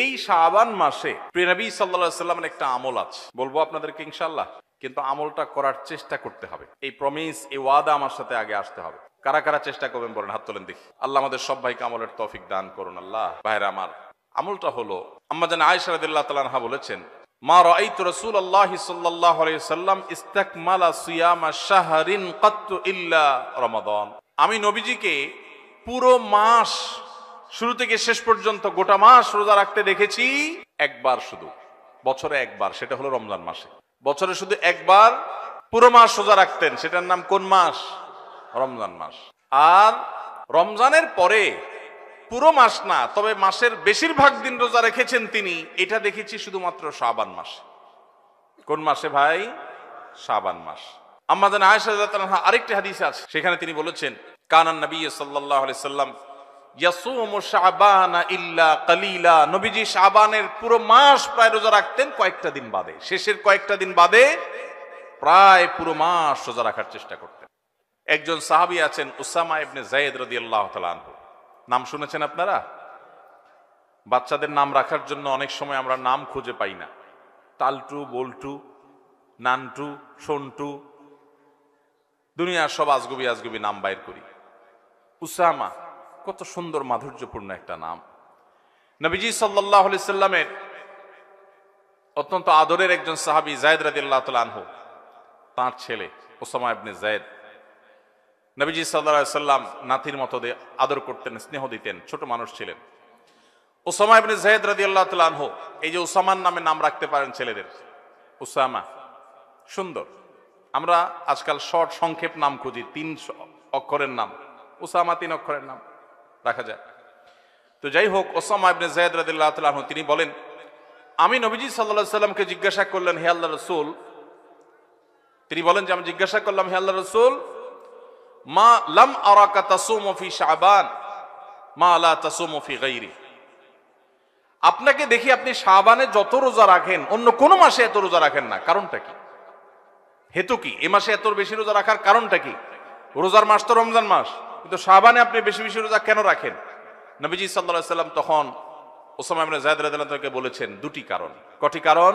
এই শাবান মাসে প্রিয় নবী সাল্লাল্লাহু আলাইহি সাল্লামের একটা আমল আছে, বলবো আপনাদেরকে ইনশাআল্লাহ, কিন্তু আমলটা করার চেষ্টা করতে হবে। এই প্রমিস, এই ওয়াদা আমার সাথে আগে আসতে হবে। কারা কারা চেষ্টা করবেন বলেন, হাত তোলেন দেখি। আল্লাহ আমাদের সব ভাইকে আমলের তৌফিক দান করুন। আল্লাহ। ভাইরা আমার, আমলটা হলো, আম্মা জান আয়েশা রাদিয়াল্লাহু তাআলা আনহা বলেছেন, মা রাআইতু রাসূলুল্লাহি সাল্লাল্লাহু আলাইহি ওয়াসাল্লাম ইস্তাকমালা সিয়ামা শাহরিন কাত্তু ইল্লা রমাদান। আমি নবীজিকে পুরো মাস শুরু থেকে শেষ পর্যন্ত গোটা মাস রোজা রাখতে দেখেছি একবার, শুধু বছরে একবার, সেটা হলো রমজান মাসে। বছরে শুধু একবার পুরো মাস রোজা রাখতেন, সেটার নাম কোন মাস? রমজান মাস। আর রমজানের পরে পুরো মাস না, তবে মাসের বেশিরভাগ দিন রোজা রেখেছেন তিনি, এটা দেখেছি শুধুমাত্র শাবান মাসে। কোন মাসে ভাই? শাবান মাস। আম্মা জান আয়েশা রাদিয়াল্লাহু আনহা আরেকটি হাদিসে আছে, সেখানে তিনি বলেছেন, কানান নবী সাল্লাল্লাহু আলাইহি সাল্লাম ইয়াসুমু শাবানা ইল্লা কালিলা। নবীজি শাবানের পুরো মাস প্রায় রোজা রাখতেন, কয়েকটা দিন বাদে, শেষের কয়েকটা দিন বাদে প্রায় পুরো মাস রোজা রাখার চেষ্টা করতেন। একজন সাহাবী আছেন উসামা ইবনে যায়েদ রাদিয়াল্লাহু তাআলা আনহু। নাম শুনেছেন আপনারা? বাচ্চাদের নাম রাখার জন্য অনেক সময় আমরা নাম খুঁজে পাই না। টালটু, বল্টু, নানটু, সন্টু, দুনিয়ার সব আজগুবি আজগুবি নাম বাইর করি। উসামা কত সুন্দর মাধুর্যপূর্ণ একটা নাম। নবীজি সাল্লাল্লাহু আলাইহি সাল্লামের অত্যন্ত আদরের একজন সাহাবী যায়েদ রাদিয়াল্লাহু তাআলা আনহু, তার ছেলে উসামা ইবনে যায়েদ, নবীজি সাল্লাল্লাহু আলাইহি সাল্লাম নাতির মতো আদর করতেন, স্নেহ দিতেন, ছোট মানুষ ছিলেন। উসামা ইবনে যায়েদ রাদিয়াল্লাহু তাআলা আনহু, এই যে উসামার নামে নাম রাখতে পারেন ছেলেদের, উসামা সুন্দর। আমরা আজকাল শর্ট সংক্ষেপ নাম খুঁজি, 3 অক্ষরের নাম, উসামা 3 অক্ষরের নাম রাখা যায়। তো যাই হোক, উসামা ইবনে যায়েদ রাদিয়াল্লাহু তাআলা আনহু তিনি বলেন, আমি নবীজি সাল্লাল্লাহু আলাইহি সাল্লামকে জিজ্ঞাসা করলেন, হে আল্লাহর রাসূল, তিনি বলেন যে আমি জিজ্ঞাসা করলাম, হে আল্লাহর রাসূল, মা লাম আরাকা তাসুমু ফি শাবান মা লা তাসুমু ফি গায়রি। আপনাকে দেখি আপনি শাবানে যত রোজা রাখেন অন্য কোন মাসে এত রোজা রাখেন না, কারণটা কি? হেতু কি? এই মাসে এত বেশি রোজা রাখার কারণটা কি? রোজার মাস তো রমজান মাস, কিন্তু শাবানে আপনি বেশি বেশি রোজা কেন রাখেন? নবীজি সাল্লাল্লাহু আলাইহি সাল্লাম তখন উসামা ইবনে যায়েদ রাদিয়াল্লাহু তাআলাকে বলেছেন 2টি কারণ। কটি কারণ?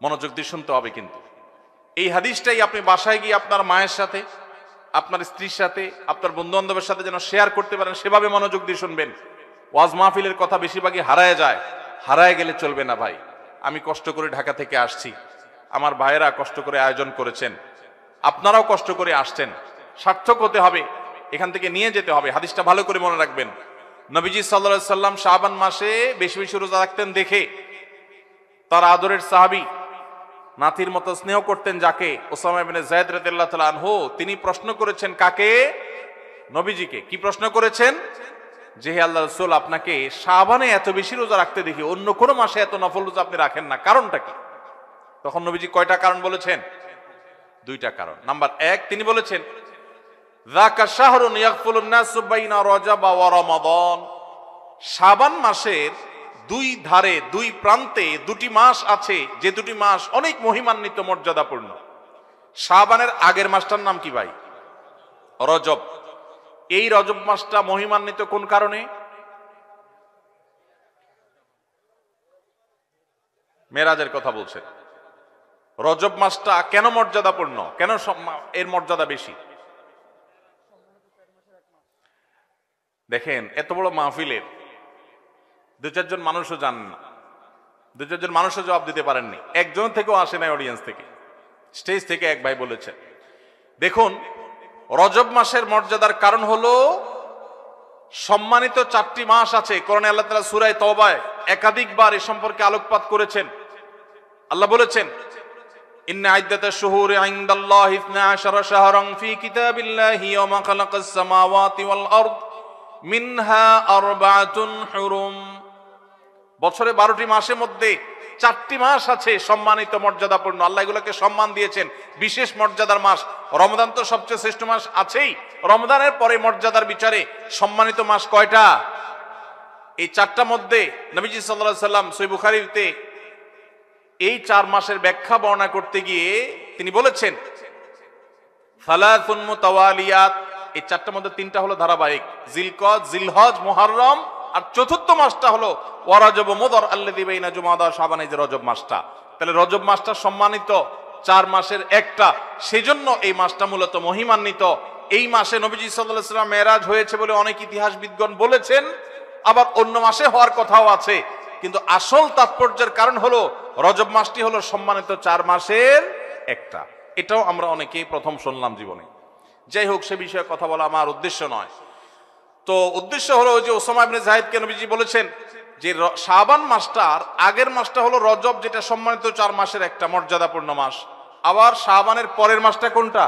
মনোযোগ দিয়ে শুনতে হবে কিন্তু। এই হাদিসটাই আপনি বাসায় গিয়ে আপনার মায়ের সাথে, আপনার স্ত্রীর সাথে, আপনার বন্ধু বান্ধবের সাথে যেন শেয়ার করতে পারেন, সেভাবে মনোযোগ দিয়ে শুনবেন। ওয়াজ মাহফিলের কথা বেশিরভাগই হারায় যায়, হারায় গেলে চলবে না ভাই। আমি কষ্ট করে ঢাকা থেকে আসছি, আমার ভাইয়েরা কষ্ট করে আয়োজন করেছেন, আপনারাও কষ্ট করে আসছেন, সার্থক হতে হবে, এখান থেকে নিয়ে যেতে হবে। হাদিসটা ভালো করে মনে রাখবেন। নবীজি সাল্লাল্লাহু আলাইহি সাল্লাম শাবান মাসে বেশি বেশি রোজা রাখতেন দেখে তার আদরের সাহাবী, নাতির মতো স্নেহ করতেন যাকে, উসামা ইবনে যায়েদ রাদিয়াল্লাহু তাআলা আনহু, তিনি প্রশ্ন করেছেন কাকে? নবীজিকে। কি প্রশ্ন করেছেন? যে হে আল্লাহর রাসূল, আপনাকে শাবানে এত বেশি রোজা রাখতে দেখি, অন্য কোন মাসে এত নফল রোজা আপনি রাখেন না, কারণটা কি? তখন নবীজি কয়টা কারণ বলেছেন? 2টা কারণ। নাম্বার 1, তিনি বলেছেন, যাকা শাহরুন ইয়াগফুলুন নাসু বাইনা রজব ওয়া রমাদান। শাবান মাসের 2 ধারে, 2 প্রান্তে 2টি মাস আছে, যে 2টি মাস অনেক মহিমান্বিত, মর্যাদাপূর্ণ। শাবানের আগের মাসটার নাম কি ভাই? রজব। এই রজব মাসটা মহিমান্বিত কোন কারণে? মেরাজের কথা বলছেন। রজব মাসটা কেন মর্যাদাপূর্ণ, কেন এর মর্যাদা বেশি? দেখেন, এত বড় মাহফিলের 2-4 জন মানুষও জানেন না, 2-4 জন মানুষও জবাব দিতে পারেননি, একজন থেকেও আসে নাই অডিয়েন্স থেকে। স্টেজ থেকে এক ভাই বলেছেন, দেখুন, রজব মাসের মর্যাদার কারণ হলো সম্মানিত 4টি মাস আছে। কোরআনে আল্লাহ তাআলা সূরা তাওবায় একাধিকবার এ সম্পর্কে আলোকপাত করেছেন। আল্লাহ বলেছেন, ইন্না ইদ্দাতাশ শুহুরি ইনদাল্লাহি 12 শাহরান ফি কিতাবিল্লাহি ইয়াওমা খালাকাস সামাওয়াতি ওয়াল আরদ মিনহা আরবাআতুন হুরুম। বছরে 12টি মাসের মধ্যে 4টি মাস আছে সম্মানিত, মর্যাদাপূর্ণ। আল্লাহ এগুলোকে সম্মান দিয়েছেন, বিশেষ মর্যাদার মাস। রমজান তো সবচেয়ে শ্রেষ্ঠ মাস আছেই, রমজানের পরে মর্যাদার বিচারে সম্মানিত মাস কয়টা? এই 4টা মধ্যে নবীজি সাল্লাল্লাহু আলাইহি সাল্লাম সহিহ বুখারীতে এই 4 মাসের ব্যাখ্যা বর্ণনা করতে গিয়ে তিনি বলেছেন, সালাসুন মুতাওয়ালিয়াত। এই 4টার মধ্যে 3টা হলো ধারাবাহিক, জিলকদ, জিলহজ, মুহররম আর চতুর্থ মাসটা হলো ওয়া রজব মুদর আল্লাযী বাইনা জুমাদা শাবান, এই যে রজব মাসটা। তাহলে রজব মাসটা সম্মানিত 4 মাসের একটা, সেজন্য এই মাসটা মূলত মহিমান্বিত। এই মাসে নবীজি সাল্লাল্লাহু আলাইহি ওয়াসাল্লাম মেরাজ হয়েছে বলে অনেক ইতিহাসবিদগণ বলেছেন, আবার অন্য মাসে হওয়ার কথাও আছে। কিন্তু আসল তাৎপর্যের কারণ হলো রজব মাসটি হলো সম্মানিত 4 মাসের একটা। এটাও আমরা অনেকেই প্রথম শুনলাম জীবনে। যাই হোক, সে বিষয়ে কথা বলা আমার উদ্দেশ্য নয়। তো উদ্দেশ্য হলো যে ওসামা ইবনে যায়েদকে নবীজি বলেছেন যে শাবান মাসটার আগের মাসটা হলো রজব, যেটা সম্মানিত 4 মাসের একটা মর্যাদাপূর্ণ মাস। আবার শাবানের পরের মাসটা কোনটা?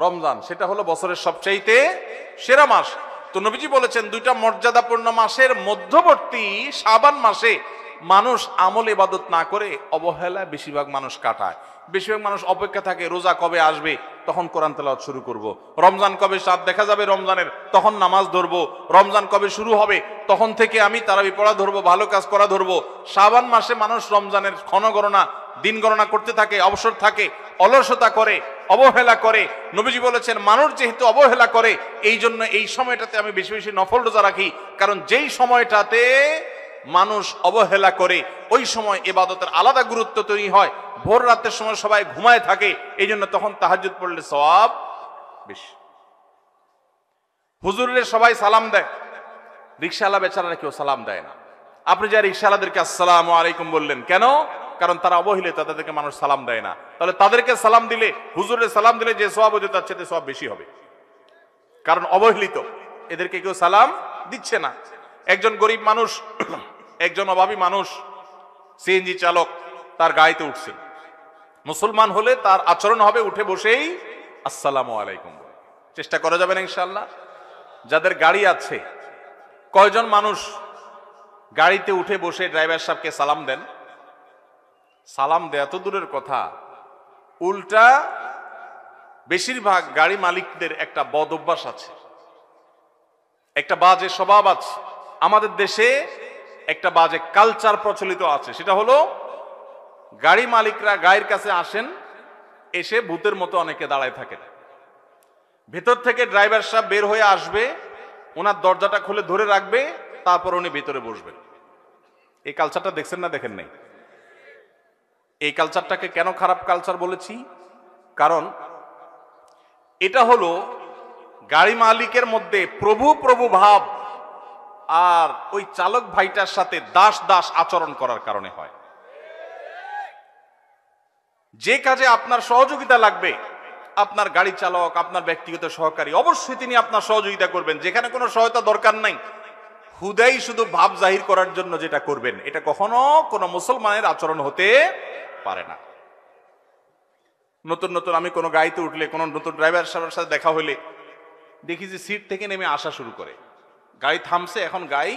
রমজান, সেটা হলো বছরের সবচাইতে সেরা মাস। তো নবীজি বলেছেন দুইটা মর্যাদাপূর্ণ মাসের মধ্যবর্তী শাবান মাসে মানুষ আমল ইবাদত না করে অবহেলা বেশিরভাগ মানুষ কাটায়। বেশিরভাগ মানুষ অপেক্ষা থাকে রোজা কবে আসবে, তখন কোরআন তেলাওয়াত শুরু করব। রমজান কবে চাঁদ দেখা যাবে রমজানের, তখন নামাজ ধরবো। রমজান কবে শুরু হবে, তখন থেকে আমি তারাবি পড়া ধরবো, ভালো কাজ করা ধরবো। শাবান মাসে মানুষ রমজানের ক্ষণগণনা, দিন গণনা করতে থাকে, অবসর থাকে, অলসতা করে, অবহেলা করে। নবীজি বলেছেন মানুষ যেহেতু অবহেলা করে, এই জন্য এই সময়টাতে আমি বেশি বেশি নফল রোজা রাখি। কারণ যেই সময়টাতে মানুষ অবহেলা করে ওই সময় ইবাদতের আলাদা গুরুত্ব তৈরি হয়। ভোর রাতের সময় সবাই ঘুমায় থাকে, এই জন্য তখন তাহাজ্জুদ পড়লে সওয়াব বেশি। হুজুরের সবাই সালাম দেয়, রিকশাওয়ালা বেচারারা কেউ সালাম দেয় না। আপনি যা রিকশাওয়ালাদেরকে আসসালামু আলাইকুম বললেন কেন? কারণ তারা অবহেলিত, তাদেরকে মানুষ সালাম দেয় না। তাহলে তাদেরকে সালাম দিলে, হুজুরের সালাম দিলে যে সওয়াব হতো তার চেয়ে সওয়াব বেশি হবে, কারণ অবহেলিত, এদেরকে কেউ সালাম দিচ্ছে না। একজন গরিব মানুষ, একজন অভাবী মানুষ, সিএনজি চালক, তার গাড়িতে উঠছে। মুসলমান হলে তার আচরণ হবে উঠে বসেই আসসালামু আলাইকুম। চেষ্টা করা যাবে না ইনশাআল্লাহ? যাদের গাড়ি আছে, কয়জন মানুষ গাড়িতে উঠে বসে ড্রাইভার সাহেবকে সালাম দেন? সালাম দেয়া তো দূরের কথা, উল্টা বেশিরভাগ গাড়ি মালিকদের একটা বদ অভ্যাস আছে, একটা বাজে স্বভাব আছে। আমাদের দেশে একটা বাজে কালচার প্রচলিত আছে, সেটা হলো গাড়ি মালিকরা গাড়ির কাছে আসেন, এসে ভূতের মতো অনেকে দাঁড়ায় থাকেন। ভেতর থেকে ড্রাইভার সাহেব বের হয়ে আসবে, ওনার দরজাটা খুলে ধরে রাখবে, তারপর উনি ভেতরে বসবেন। এই কালচারটা দেখছেন না দেখেন নাই? এই কালচারটাকে কেন খারাপ কালচার বলেছি? কারণ এটা হলো গাড়ি মালিকের মধ্যে প্রভু প্রভু ভাব আর ওই চালক ভাইটার সাথে দাস দাস আচরণ করার কারণে হয়। যে কাজে আপনার সহযোগিতা লাগবে, আপনার গাড়ি চালক, আপনার ব্যক্তিগত সহকারী, অবশ্যই তিনি আপনার সহযোগিতা করবেন। যেখানে কোনো সহায়তা দরকার নাই, হুদাই শুধু ভাব জাহির করার জন্য যেটা করবেন, এটা কখনো কোনো মুসলমানের আচরণ হতে পারে না। নতুন নতুন আমি কোনো গাড়িতে উঠলে, কোনো নতুন ড্রাইভার সাহেবের সাথে দেখা হইলে দেখি যে সিট থেকে নেমে আসা শুরু করে। গাড়ি থামছে, এখন গাড়ি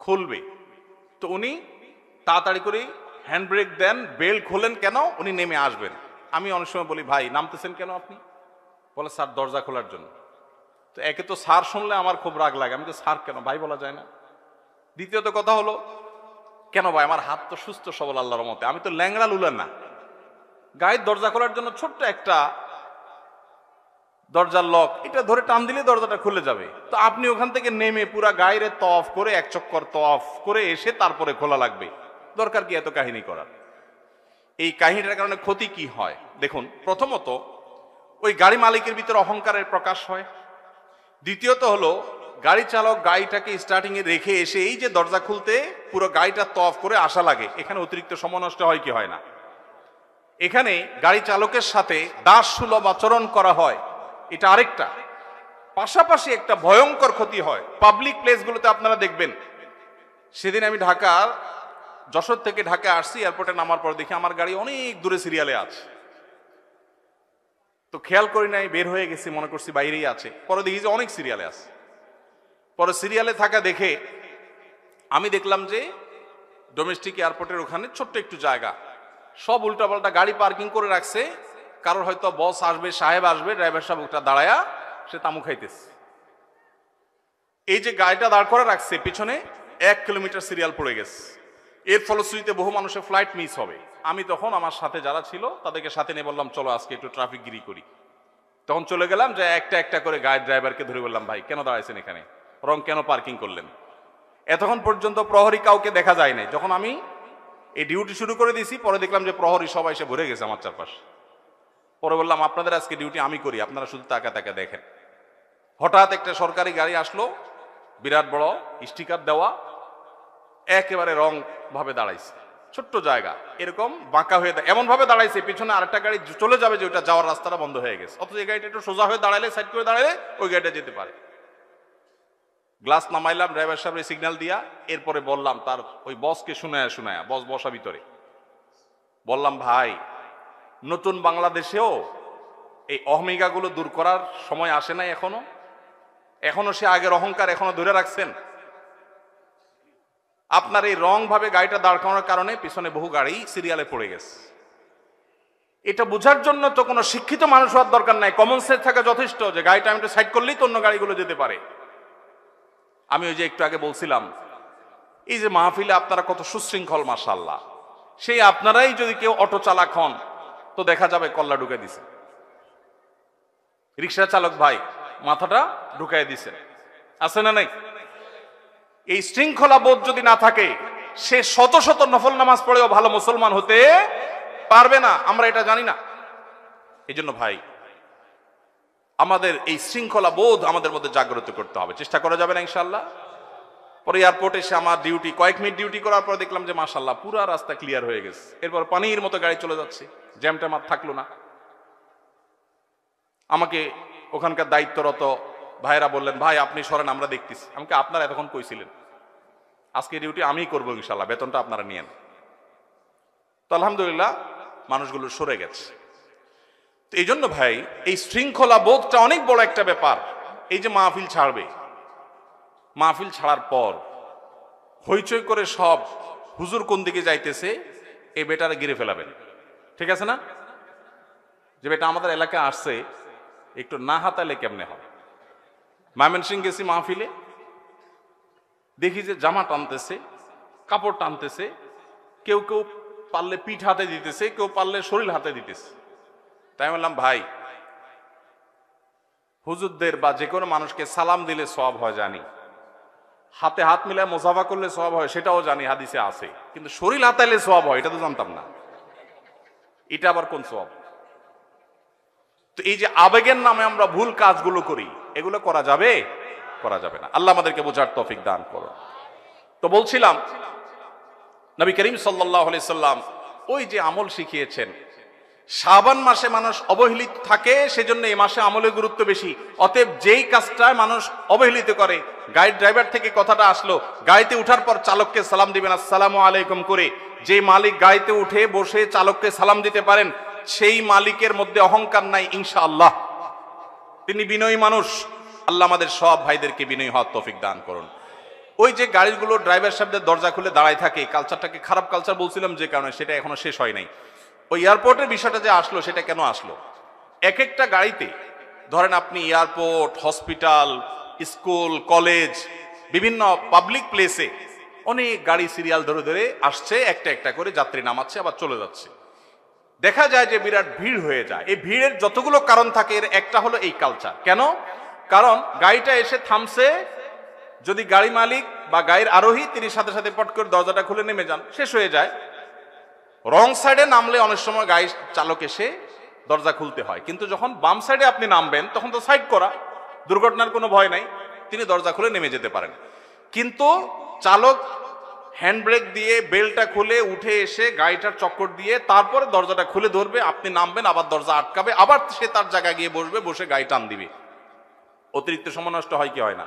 খুলবে, তো উনি তাড়াতাড়ি করে হ্যান্ড ব্রেক দেন, বেল্ট খোলেন, কেন? উনি নেমে আসবেন। আমি অনেক সময় বলি, ভাই নামতেছেন কেন আপনি? বলে স্যার দরজা খোলার জন্য। তো একে তো স্যার শুনলে আমার খুব রাগ লাগে, আমি তো স্যার কেন, ভাই বলা যায় না? দ্বিতীয়ত কথা হলো, কেন ভাই, আমার হাত তো সুস্থ সবল আল্লাহর মতে, আমি তো ল্যাংড়া লুলেন না। গাড়ির দরজা খোলার জন্য ছোট্ট একটা দরজার লক, এটা ধরে টান দিলে দরজাটা খুলে যাবে। তো আপনি ওখান থেকে নেমে পুরা গায়ের তফ করে, এক চক্কর তফ করে এসে তারপরে খোলা লাগবে, দরকার কি এত কাহিনী করার? এই কাহিনীটার কারণে ক্ষতি কি হয় দেখুন। প্রথমত, ওই গাড়ি মালিকের ভিতরে অহংকারের প্রকাশ হয়। দ্বিতীয়ত হলো, গাড়ি চালক গাড়িটাকে স্টার্টিং এ রেখে এসে এই যে দরজা খুলতে পুরো গাড়িটা তফ করে আসা লাগে, এখানে অতিরিক্ত সময় নষ্ট হয় কি হয় না? এখানে গাড়ি চালকের সাথে দাস সুলভ আচরণ করা হয়, এটা আরেকটা। পাশাপাশি একটা ভয়ঙ্কর ক্ষতি হয় পাবলিক প্লেসগুলোতে। আপনারা দেখবেন, সেদিন আমি ঢাকার যশোর থেকে ঢাকা আসছি, এয়ারপোর্টে নামার পর দেখি আমার গাড়ি অনেক দূরে সিরিয়ালে আছে। তো খেয়াল করি নাই, বের হয়ে গেছি, মনে করছি বাইরেই আছে। পরে দেখি যে অনেক সিরিয়ালে আছে। পরে সিরিয়ালে থাকা দেখে আমি দেখলাম যে ডোমেস্টিক এয়ারপোর্টের ওখানে ছোট্ট একটু জায়গা, সব উল্টাপাল্টা গাড়ি পার্কিং করে রাখছে। কারোর হয়তো বস আসবে, সাহেব আসবে, ড্রাইভার সাহেব ওটা দাঁড়ায়া সে তামু খাইতেছে। এই যে গাড়িটা দাঁড় করে রাখছে, পিছনে 1 কিলোমিটার সিরিয়াল পড়ে গেছে। এর ফলশ্রুতিতে বহু মানুষের ফ্লাইট মিস হবে। আমি তখন আমার সাথে যারা ছিল তাদেরকে সাথে নিয়ে বললাম, চলো আজকে একটু ট্রাফিক গিরি করি। তখন চলে গেলাম, যে একটা একটা করে গাড়ির ড্রাইভারকে ধরে বললাম, ভাই কেন দাঁড়াইছেন এখানে? রং কেন পার্কিং করলেন? এতক্ষণ পর্যন্ত প্রহরী কাউকে দেখা যায় নাই। যখন আমি এই ডিউটি শুরু করে দিয়েছি, পরে দেখলাম যে প্রহরী সবাই এসে ভরে গেছে আমার চারপাশ। পরে বললাম, আপনাদের আজকে ডিউটি আমি করি, আপনারা শুধু তাকা তাকা দেখেন। হঠাৎ একটা সরকারি গাড়ি আসলো, বিরাট বড় স্টিকার দেওয়া, একেবারে রং ভাবে দাঁড়াইছে, ছোট্ট জায়গা, এরকম বাঁকা হয়ে এমন ভাবে দাঁড়াইছে, পিছনে আরেকটা গাড়ি চলে যাবে যে ওটা যাওয়ার রাস্তাটা বন্ধ হয়ে গেছে, অথচ এই গাড়িটা একটু সোজা হয়ে দাঁড়ালে, সাইড করে দাঁড়ালে ওই গাড়িটা যেতে পারে। গ্লাস নামাইলাম, ড্রাইভার সাহেবের সিগন্যাল দিয়া, এরপরে বললাম তার ওই বসকে শুনায়া, বস বসা ভিতরে, বললাম, ভাই, নতুন বাংলাদেশেও এই অহমিকাগুলো দূর করার সময় আসে নাই এখনো সে আগের অহংকার এখনো ধরে রাখছেন। আপনার এই রং ভাবে গাড়িটা দাঁড় করানোর কারণে পিছনে বহু গাড়ি সিরিয়ালে পড়ে গেছে। এটা বোঝার জন্য তো কোনো শিক্ষিত মানুষ হওয়ার দরকার নাই, কমন সেন্স থাকা যথেষ্ট যে গাড়িটা আমি একটু সাইড করলেই তো অন্য গাড়িগুলো যেতে পারে। আমি ওই যে একটু আগে বলছিলাম, এই যে মাহফিলে আপনারা কত সুশৃঙ্খল, মাশাআল্লাহ, সেই আপনারাই যদি কেউ অটো চালক হন তো দেখা যাবে কল্লা ঢুকে দিছে, রিক্সা চালক ভাই মাথাটা ঢুকাই দিছে, আছে না নাই? এই শৃঙ্খলা বোধ যদি না থাকে, সে শত শত নফল নামাজ পড়েও ভালো মুসলমান হতে পারবে না। আমরা এটা জানি না। এই জন্য ভাই, আমাদের এই শৃঙ্খলা বোধ আমাদের মধ্যে জাগ্রত করতে হবে। চেষ্টা করা যাবে না ইনশাআল্লাহ? পরে এয়ারপোর্টে এসে আমার ডিউটি, কয়েক মিনিট ডিউটি করার পর দেখলাম যে মাশাআল্লাহ পুরা রাস্তা ক্লিয়ার হয়ে গেছে। এরপর পানির মতো গাড়ি চলে যাচ্ছে, জ্যামটা আর থাকলো না। আমাকে ওখানকার দায়িত্বরত ভাইরা বললেন, ভাই আপনি সরেন, আমরা দেখতেছি। আমাকে আপনারা এতক্ষণ কইছিলেন, আজকে ডিউটি আমিই করবো ইনশাআল্লাহ, বেতনটা আপনারা নিয়েন। তো আলহামদুলিল্লাহ মানুষগুলো সরে গেছে। তো এই জন্য ভাই, এই শৃঙ্খলা বোধটা অনেক বড় একটা ব্যাপার। এই যে মাহফিল ছাড়বে, মাহফিল ছাড়ার পর হইচই করে সব হুজুর কোন দিকে যাইতেছে, এই বেটারে গিরে ফেলাবেন, ঠিক আছে না? যে বেটা আমাদের এলাকায় আসছে, একটু না হাতালে কেমনে হয়। ময়মনসিং গেছি মাহফিলে, দেখি যে জামা টানতেছে, কাপড় টানতেছে, কেউ কেউ পারলে পিঠ হাতে দিতেছে, কেউ পারলে শরীর হাতে দিতেছে। তাই বললাম, ভাই, হুজুরদের বা যে কোনো মানুষকে সালাম দিলে সওয়াব হয় জানি, হাতে হাত মিলায় মুসাফা করলে সওয়াব হয় সেটাও জানি, হাদিসে আছে, কিন্তু শরীর হাতাইলে সওয়াব হয় এটা তো জানতাম না। এটা আবার কোন সওয়াব? তো এই যে আবেগের নামে আমরা ভুল কাজগুলো করি, এগুলো করা যাবে? করা যাবে না। আল্লাহ আমাদেরকে বোঝার তৌফিক দান করুন। তো বলছিলাম, নবী করিম সাল্লাল্লাহু আলাইহি সাল্লাম ওই যে আমল শিখিয়েছেন, শাবান মাসে মানুষ অবহেলিত থাকে, সেজন্য এই মাসে আমলের গুরুত্ব বেশি। অতএব যেই কাজটায় মানুষ অবহেলিত করে, গাড়ির ড্রাইভার থেকে কথাটা আসলো, গাড়িতে উঠার পর চালককে সালাম দিবেন আসসালামু আলাইকুম করে। যে মালিক গাড়িতে উঠে বসে চালককে সালাম দিতে পারেন, সেই মালিকের মধ্যে অহংকার নাই ইনশাআল্লাহ, তিনি বিনয়ী মানুষ। আল্লাহ আমাদের সব ভাইদেরকে বিনয়ী হওয়ার তৌফিক দান করুন। ওই যে গাড়িগুলো ড্রাইভার সাহেবদের দরজা খুলে দাঁড়ায় থাকে, কালচারটাকে খারাপ কালচার বলছিলাম যে কারণে, সেটা এখনো শেষ হয় নাই। ওই এয়ারপোর্টের বিষয়টা যে আসলো, সেটা কেন আসলো? এক একটা গাড়িতে ধরেন আপনি এয়ারপোর্ট, হসপিটাল, স্কুল, কলেজ, বিভিন্ন পাবলিক প্লেসে অনেক গাড়ি সিরিয়াল ধরে ধরে আসছে, একটা একটা করে যাত্রী নামাচ্ছে আবার চলে যাচ্ছে। দেখা যায় যে বিরাট ভিড় হয়ে যায়। এই ভিড়ের যতগুলো কারণ থাকে, এর একটা হলো এই কালচার। কেন? কারণ গাড়িটা এসে থামছে, যদি গাড়ি মালিক বা গাড়ির আরোহী তিনি সাথে সাথে পট করে দরজাটা খুলে নেমে যান, শেষ হয়ে যায়। রং সাইডে নামলে অনেক সময় গাড়ি চালক এসে দরজা খুলতে হয়, কিন্তু যখন বাম সাইডে আপনি নামবেন তখন তো সাইড করা, দুর্ঘটনার কোনো ভয় নাই, তিনি দরজা খুলে নেমে যেতে পারেন। কিন্তু চালক হ্যান্ড ব্রেক দিয়ে বেলটা খুলে উঠে এসে গাড়িটার চক্কর দিয়ে তারপরে দরজাটা খুলে ধরবে, আপনি নামবেন, আবার দরজা আটকাবে, আবার সে তার জায়গায় গিয়ে বসবে, বসে গাড়ি টান দিবে। অতিরিক্ত সময় নষ্ট হয় কি হয় না?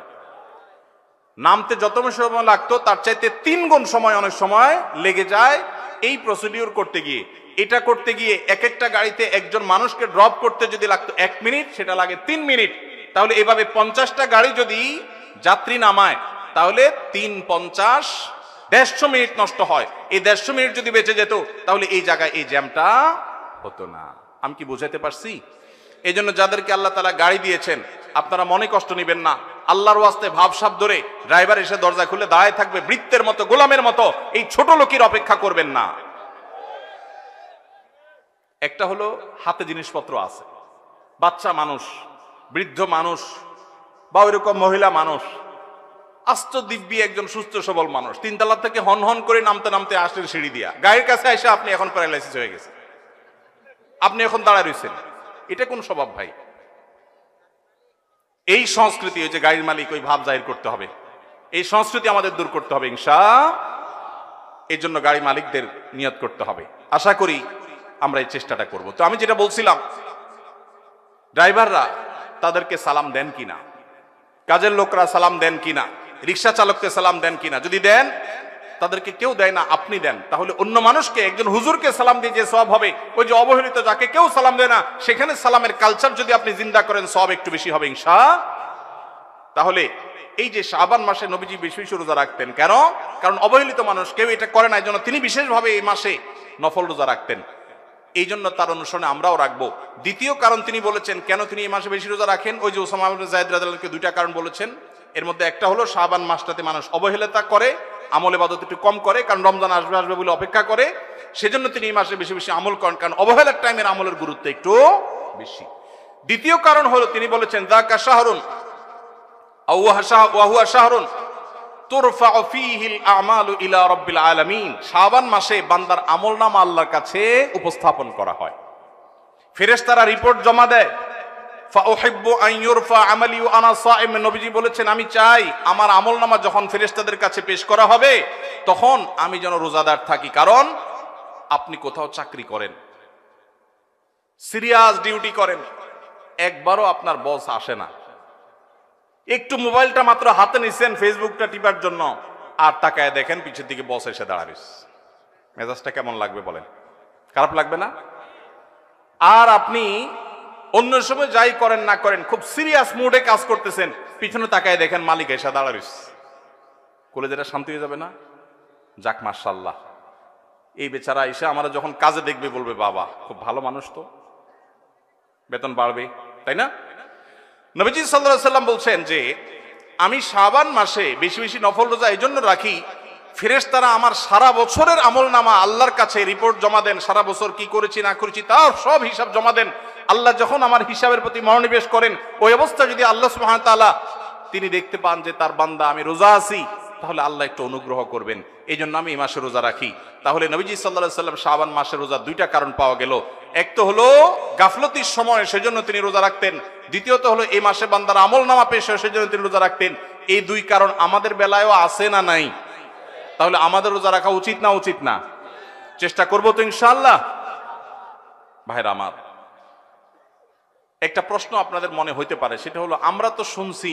নামতে যত সময় লাগতো তার চাইতে 3 গুণ সময় অনেক সময় লেগে যায় এই প্রসিডিউর করতে গিয়ে। এটা করতে গিয়ে এক একটা গাড়িতে একজন মানুষকে ড্রপ করতে যদি লাগতো 1 মিনিট, সেটা লাগে 3 মিনিট। তাহলে এভাবে 50টা গাড়ি যদি যাত্রী নামায়, তাহলে 3×50 150 মিনিট নষ্ট হয়। এই 150 মিনিট যদি বেঁচে যেত, তাহলে এই জায়গায় এই জ্যামটা হতো না। আমি কি বোঝাতে পারছি? এই জন্য যাদেরকে আল্লাহ তাআলা গাড়ি দিয়েছেন, আপনারা মনে কষ্ট নেবেন না, আল্লাহর ওয়াস্তে ভাবসাব ধরে ড্রাইভার এসে দরজা খুলে দাঁড়ায় থাকবে বৃত্তের মতো, গোলামের মতো, এই ছোট লোকের অপেক্ষা করবেন না। একটা হলো হাতে জিনিসপত্র আছে, বাচ্চা মানুষ, বৃদ্ধ মানুষ বা ওইরকম মহিলা মানুষ, আস্ত দিব্যি একজন সুস্থ সবল মানুষ, 3 তলা থেকে হন হন করে নামতে নামতে আসলেন সিঁড়ি দিয়া, গায়ের কাছে এসে আপনি এখন প্যারালাইসিস হয়ে গেছে, আপনি এখন দাঁড়ায় রয়েছেন। এটা কোন স্বভাব ভাই? এই সংস্কৃতি, ওই যে গাড়ির মালিক ওই ভাব জাহির করতে হবে, এই সংস্কৃতি আমাদের দূর করতে হবে এই জন্য গাড়ি মালিকদের নিয়ত করতে হবে। আশা করি আমরা এই চেষ্টাটা করব। তো আমি যেটা বলছিলাম, ড্রাইভাররা তাদেরকে সালাম দেন কিনা, কাজের লোকরা সালাম দেন কিনা, রিক্সা চালককে সালাম দেন কিনা, যদি দেন, তাদেরকে কেউ দেয় না, আপনি দেন, তাহলে অন্য মানুষকে, একজন হুজুরকে সালাম দিয়ে যে সওয়াব হবে, ওই যে অবহেলিত যাকে কেউ সালাম দেয় না, সেখানে সালামের কালচার যদি আপনি জিন্দা করেন, সওয়াব একটু বেশি হবে ইনশাআল্লাহ। তাহলে এই যে শাবান মাসে নবীজি বেশি বেশি রোজা রাখতেন, কেন? কারণ অবহেলিত মানুষ কেউ এটা করে না, এই জন্য তিনি বিশেষভাবে এই মাসে নফল রোজা রাখতেন, এই জন্য তার অনুসরণে আমরাও রাখবো। দ্বিতীয় কারণ তিনি বলেছেন কেন তিনি এই মাসে বেশি রোজা রাখেন, ওই যে উসামা ইবনে যায়েদ রাদিয়াল্লাহু আনহু 2টা কারণ বলেছেন। এর মধ্যে একটা হলো শাবান মাসটাতে মানুষ অবহেলিতা করে, আমল ইবাদত একটু কম করে, কারণ রমজান আসবে আসবে বলে অপেক্ষা করে, সেজন্য তিনি এই মাসে বেশি বেশি আমল করেন, কারণ অবহেলার টাইমের আমলের গুরুত্ব একটু বেশি। দ্বিতীয় কারণ হলো তিনি বলেছেন যাকা শাহরুন ওয়া হুয়া শাহরুন তুরফাউ ফীহিল আমালু ইলা রাব্বিল আলামিন। শাবান মাসে বান্দার আমলনামা আল্লাহর কাছে উপস্থাপন করা হয়, ফেরেশতারা রিপোর্ট জমা দেয়। ফাউহিব্বু আন ইউরফা আমালি ওয়া আনা সাইম, নবীজি বলেছেন আমি চাই আমার আমলনামা যখন ফেরেশতাদের কাছে পেশ করা হবে তখন আমি যেন রোজাদার থাকি। কারণ আপনি কোথাও চাকরি করেন, সিরিয়াস ডিউটি করেন, একবারও আপনার বস আসে না, একটু মোবাইলটা মাত্র হাতে নিছেন ফেসবুকটা টিপার জন্য, আর তাকায় দেখেন পিছের দিকে বস এসে দাঁড়াবে, মেজাজটা কেমন লাগবে বলেন? খারাপ লাগবে না? আর আপনি অন্য সময় যাই করেন না করেন, খুব সিরিয়াস মুডে কাজ করতেছেন, পিছনে তাকায় দেখেন মালিক এসে দাঁড়াবে, কলেজেটা শান্তি হয়ে যাবে না? যাক মাশাআল্লাহ, এই বেচারা এসে আমরা যখন কাজে দেখবে বলবে বাবা খুব ভালো মানুষ, তো বেতন বাড়বে, তাই না? নবীজি সাল্লাল্লাহু আলাইহি সাল্লাম বলছেন যে আমি শাবান মাসে বেশি বেশি নফল রোজা এই জন্য রাখি, ফেরেশতারা আমার সারা বছরের আমলনামা আল্লাহর কাছে রিপোর্ট জমা দেন, সারা বছর কি করেছি না করেছি তার সব হিসাব জমা দেন। আল্লাহ যখন আমার হিসাবের প্রতি মনোনিবেশ করেন, ওই অবস্থা যদি আল্লাহ সুবহানাহু ওয়া তাআলা তিনি দেখতে পান যে তার বান্দা আমি রোজা আছি, তাহলে আল্লাহ একটু অনুগ্রহ করবেন, এই জন্য আমি এই মাসে রোজা রাখি। তাহলে নবীজি সাল্লাল্লাহু আলাইহি সাল্লাম শাবান মাসে রোজা 2টা কারণ পাওয়া গেল, এক তো হলো গাফলতির সময় সেজন্য তিনি রোজা রাখতেন, দ্বিতীয়ত হলো এই মাসে বান্দার আমলনামা পেশ হয় সেজন্য তিনি রোজা রাখতেন। এই 2 কারণ আমাদের বেলায়ও আছে না নাই? তাহলে আমাদের রোজা রাখা উচিত না উচিত না? চেষ্টা করবো তো ইনশাআল্লাহ। ভাইরা আমার, একটা প্রশ্ন আপনাদের মনে হইতে পারে, সেটা হলো আমরা তো শুনছি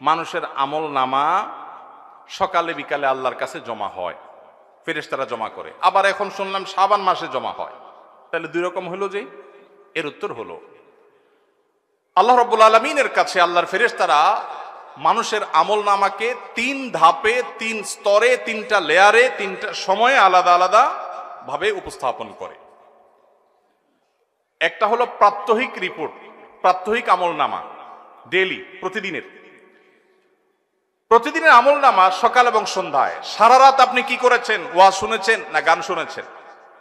মানুষের আমলনামা সকালে বিকালে আল্লাহর কাছে জমা হয়, ফেরেশতারা জমা করে, আবার এখন শুনলাম শাবান মাসে জমা হয়, তাহলে 2 রকম হলো যে? এর উত্তর হলো আল্লাহ রাব্বুল আলামিনের কাছে আল্লাহর ফেরেশতারা মানুষের আমলনামাকে 3 ধাপে, 3 স্তরে, 3টা লেয়ারে, 3টা সময়ে আলাদা আলাদা ভাবে উপস্থাপন করে। একটা হলো প্রাত্যহিক রিপোর্ট, প্রাত্যহিক আমলনামা, ডেইলি, প্রতিদিনের আমলনামা সকাল এবং সন্ধ্যায়, সারা রাত আপনি কি করেছেন, ওয়াজ শুনেছেন না গান শুনেছেন,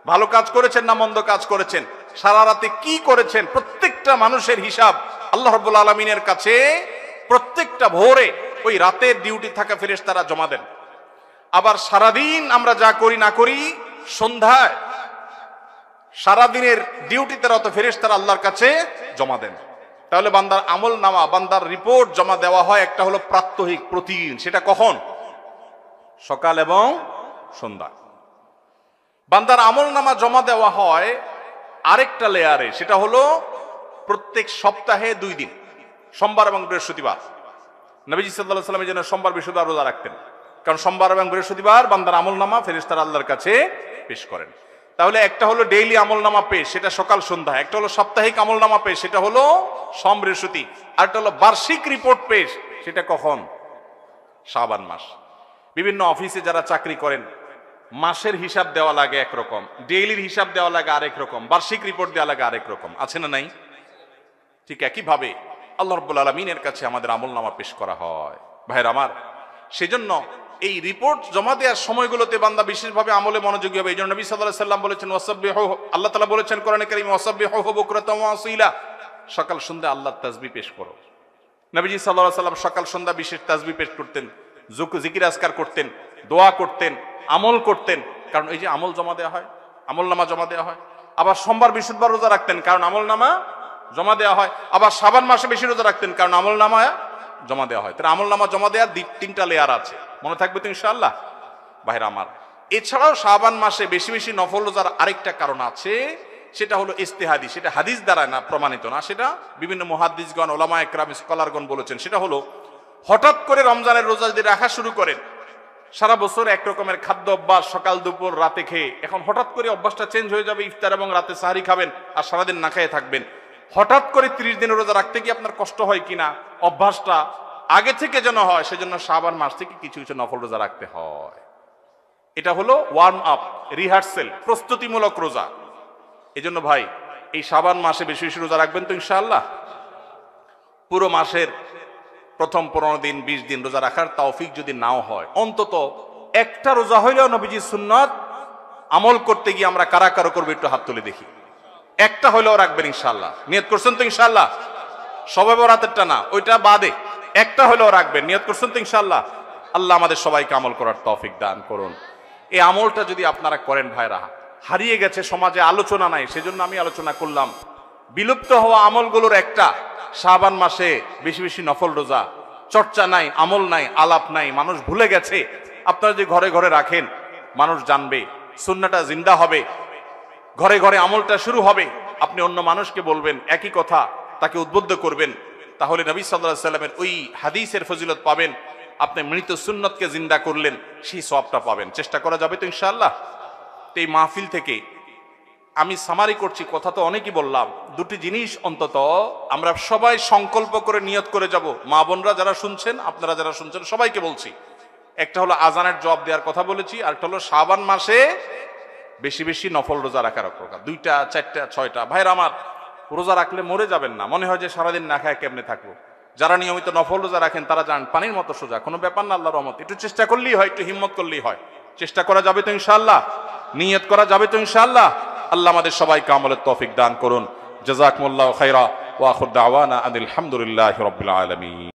ভালো কাজ করেছেন না মন্দ কাজ করেছেন, সারা রাতে কি করেছেন, প্রত্যেকটা মানুষের হিসাব আল্লাহ রাব্বুল আলামিনের কাছে প্রত্যেকটা ভোরে ওই রাতের ডিউটি থাকা ফেরেশতারা জমা দেন। আবার সারাদিন আমরা যা করি না করি, সন্ধ্যায় সারাদিনের ডিউটিতে রত ফেরেশতারা আল্লাহর কাছে জমা দেন। তাহলে বান্দার আমলনামা, বান্দার রিপোর্ট জমা দেওয়া হয়, একটা হলো প্রাত্যহিক, প্রতিদিন, সেটা কখন? সকাল এবং সন্ধ্যা। বান্দার আমলনামা জমা দেওয়া হয় আরেকটা লেয়ারে, সেটা হলো প্রত্যেক সপ্তাহে 2 দিন, সোমবার এবং বৃহস্পতিবার। নবীজি সাল্লাল্লাহু আলাইহি ওয়াসাল্লাম যেন সোমবার বৃহস্পতিবার রোজা রাখতেন, কারণ সোমবার এবং বৃহস্পতিবার বান্দার আমলনামা ফেরেশতারা আল্লাহর কাছে পেশ করেন। তাহলে একটা হলো ডেইলি আমলনামা পেশ, সেটা সকাল সন্ধ্যা, একটা হলো সাপ্তাহিক আমলনামা পেশ, সেটা হলো সোম বৃহস্পতি, আর একটা হলো বার্ষিক রিপোর্ট পেশ, সেটা কখন? শাবান মাস। বিভিন্ন অফিসে যারা চাকরি করেন মাসের হিসাব দেওয়া লাগে একরকম, ডেইলির হিসাব দেওয়া লাগে আরেক রকম, বার্ষিক রিপোর্ট দেওয়া লাগে আরেক রকম, আছে না নাই? ঠিক একইভাবে আল্লাহ রাব্বুল আলামিনের কাছে আমাদের আমলনামা পেশ করা হয়। ভাইরা আমার, সেজন্য এই রিপোর্ট জমা দেওয়ার সময়গুলোতে বান্দা বিশেষভাবে আমলে মনোযোগী হবে। এই জন্য নবী সাল্লাল্লাহু আলাইহি সাল্লাম বলেছেন ওয়াসাব্বিহু, আল্লাহ তাআলা বলেছেন কোরআনে কারীমে ওয়াসাব্বিহু বুকরাতাও ওয়া আসীলা, সকাল সন্ধ্যা আল্লাহর তাসবিহ পেশ করো। নবীজি সাল্লাল্লাহু আলাইহি সাল্লাম সকাল সন্ধ্যা বিশেষ তাসবিহ পেশ করতেন, জিকির আজকার করতেন, দোয়া করতেন, আমল করতেন, কারণ এই যে আমল জমা দেওয়া হয়, আমল নামা জমা দেওয়া হয়। আবার সোমবার বৃহস্পতিবার রোজা রাখতেন, কারণ আমল নামা জমা দেওয়া হয়। আবার শাবান মাসে বেশি রোজা রাখতেন, কারণ আমল নামা জমা দেওয়া হয়। তাহলে আমল নামা জমা দেওয়ার 3টা লেয়ার আছে, মনে থাকবে তো ইনশাআল্লাহ ভাইরা আমার। এছাড়াও শাবান মাসে বেশি বেশি নফল রোজার আরেকটা কারণ আছে, সেটা হলো ইস্তেহাদি। সেটা হাদিস দ্বারা না প্রমাণিত না, সেটা বিভিন্ন মুহাদ্দিসগণ, ওলামা একরাম, স্কলারগণ বলেছেন। সেটা হলো হঠাৎ করে রমজানের রোজা যদি রাখা শুরু করেন, সারা বছর এক রকমের খাদ্য অভ্যাস, সকাল দুপুর রাতে খেয়ে, এখন হঠাৎ করে অভ্যাসটা চেঞ্জ হয়ে যাবে, ইফতার এবং রাতে সাহারি খাবেন আর সারাদিন না খেয়ে থাকবেন। হঠাৎ করে 30 দিনের রোজা রাখতে কি আপনার কষ্ট হয় কিনা, অভ্যাসটা আগে থেকে যেন হয়, সেজন্য শাবান মাস থেকে কিছু কিছু নফল রোজা রাখতে হয়। এটা হলো ওয়ার্ম আপ, রিহার্সেল, প্রস্তুতিমূলক রোজা। এই জন্য ভাই এই শাবান মাসে বেশি বেশি রোজা রাখবেন তো ইনশাআল্লাহ। পুরো মাসের প্রথম 15 দিন 20 দিন রোজা রাখার তৌফিক যদি নাও হয়, অন্তত একটা রোজা হইলেও নবীজির সুন্নাত আমল করতে গিয়ে আমরা কারা কারো করবো একটু হাত তুলে দেখি। একটা হইলেও রাখবেন ইনশাআল্লাহ, নিয়ত করছেন তো ইনশাআল্লাহ। সবে বরাতেরটা না, ওইটা বাদে একটা হইলেও রাখবেন, নিয়ত করছেন তো ইনশাআল্লাহ। আল্লাহ আমাদের সবাইকে আমল করার তৌফিক দান করুন। এই আমলটা যদি আপনারা করেন ভাইরা, হারিয়ে গেছে সমাজে, আলোচনা নাই, সেজন্য আমি আলোচনা করলাম। বিলুপ্ত হওয়া আমলগুলোর একটা শাবান মাসে বেশি বেশি নফল রোজা। চর্চা নাই, আমল নাই, আলাপ নাই, মানুষ ভুলে গেছে। আপনারা যে ঘরে ঘরে রাখেন, মানুষ জানবে, সুন্নাহটা জিন্দা হবে, ঘরে ঘরে আমলটা শুরু হবে। আপনি অন্য মানুষকে বলবেন একই কথা, তাকে উদ্বুদ্ধ করবেন, তাহলে নবী সাল্লাল্লাহু আলাইহি সাল্লামের ওই হাদিসের ফজিলত পাবেন। আপনি মৃত সুন্নতকে জিন্দা করলেন, সেই সওয়াবটা পাবেন। চেষ্টা করা যাবে তো ইনশাআল্লাহ। এই মাহফিল থেকে আমি সামারি করছি, কথা তো অনেকই বললাম। 2টি জিনিস অন্তত আমরা সবাই সংকল্প করে নিয়ত করে যাব। মা বোনরা যারা শুনছেন, আপনারা যারা শুনছেন, সবাইকে বলছি, একটা হলো আজানের জবাব দেওয়ার কথা বলেছি, আর একটা হলো শাবান মাসে বেশি বেশি নফল রোজা রাখার কথা। 2টা 4টা 6টা ভাইরা আমার, রোজা রাখলে মরে যাবেন না, মনে হয় যে সারাদিন না খায় কেমনে থাকবো। যারা নিয়মিত নফল রোজা রাখেন তারা জান পানির মতো সোজা, কোনো ব্যাপার না, আল্লাহর রহমত। একটু চেষ্টা করলেই হয়, একটু হিম্মত করলেই হয়। চেষ্টা করা যাবে তো ইনশাআল্লাহ, নিয়ত করা যাবে তো ইনশাআল্লাহ। আল্লাহ আমাদের সবাইকে আমলের তৌফিক দান করুন। জাযাকুমুল্লাহু খাইরা ওয়া আখিরু দাওয়ানা আনিল হামদুলিল্লাহি রাব্বিল আলামিন।